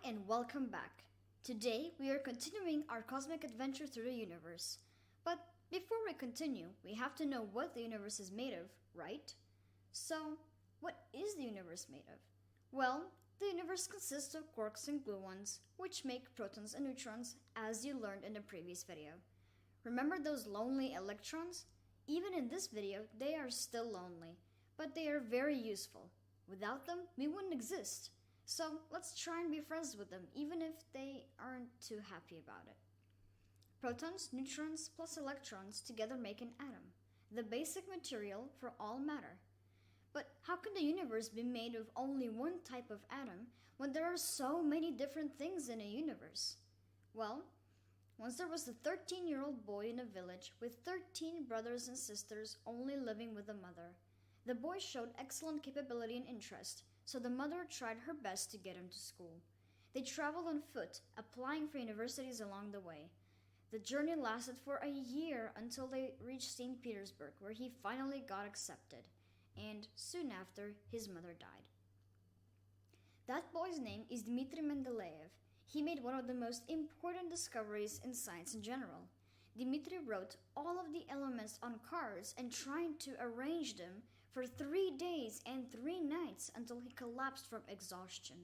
and welcome back. Today we are continuing our cosmic adventure through the universe. But before we continue, we have to know what the universe is made of, right? So, what is the universe made of? Well, the universe consists of quarks and gluons, which make protons and neutrons, as you learned in the previous video. Remember those lonely electrons? Even in this video, they are still lonely, but they are very useful. Without them, we wouldn't exist. So let's try and be friends with them, even if they aren't too happy about it. Protons, neutrons, plus electrons together make an atom, the basic material for all matter. But how can the universe be made of only one type of atom when there are so many different things in a universe? Well, once there was a 13-year-old boy in a village with 13 brothers and sisters only living with a mother. The boy showed excellent capability and interest, so the mother tried her best to get him to school. They traveled on foot, applying for universities along the way. The journey lasted for a year until they reached St. Petersburg, where he finally got accepted, and soon after, his mother died. That boy's name is Dmitri Mendeleev. He made one of the most important discoveries in science in general. Dmitri wrote all of the elements on cards and tried to arrange them for 3 days and 3 nights until he collapsed from exhaustion.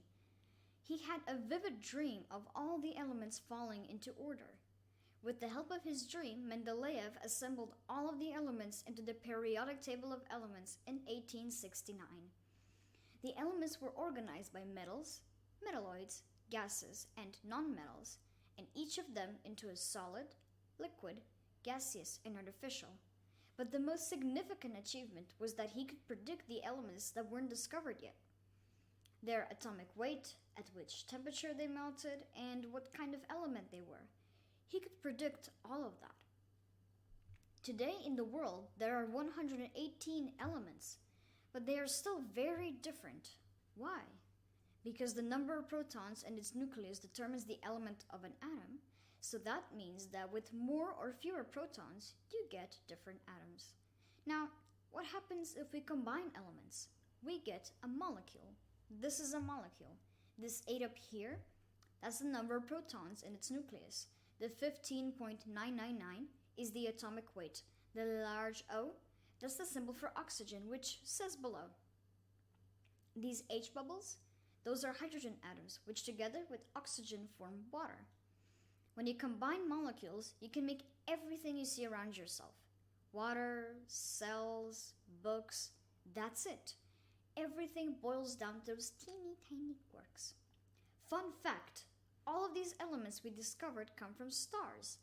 He had a vivid dream of all the elements falling into order. With the help of his dream, Mendeleev assembled all of the elements into the periodic table of elements in 1869. The elements were organized by metals, metalloids, gases, and nonmetals, and each of them into a solid, liquid, gaseous, and artificial. But the most significant achievement was that he could predict the elements that weren't discovered yet. Their atomic weight, at which temperature they melted, and what kind of element they were. He could predict all of that. Today in the world, there are 118 elements, but they are still very different. Why? Because the number of protons in its nucleus determines the element of an atom. So that means that with more or fewer protons, you get different atoms. Now, what happens if we combine elements? We get a molecule. This is a molecule. This 8 up here, that's the number of protons in its nucleus. The 15.999 is the atomic weight. The large O, that's the symbol for oxygen, which says below. These H bubbles, those are hydrogen atoms, which together with oxygen form water. When you combine molecules, you can make everything you see around yourself. Water, cells, books, that's it. Everything boils down to those teeny tiny quarks. Fun fact, all of these elements we discovered come from stars.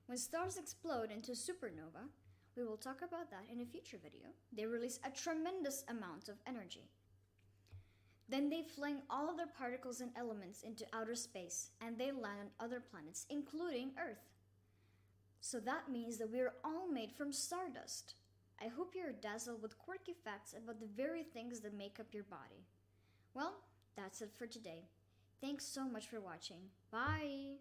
When stars explode into supernova, we will talk about that in a future video, they release a tremendous amount of energy. Then they fling all of their particles and elements into outer space, and they land on other planets, including Earth. So that means that we are all made from stardust. I hope you're dazzled with quirky facts about the very things that make up your body. Well, that's it for today. Thanks so much for watching. Bye!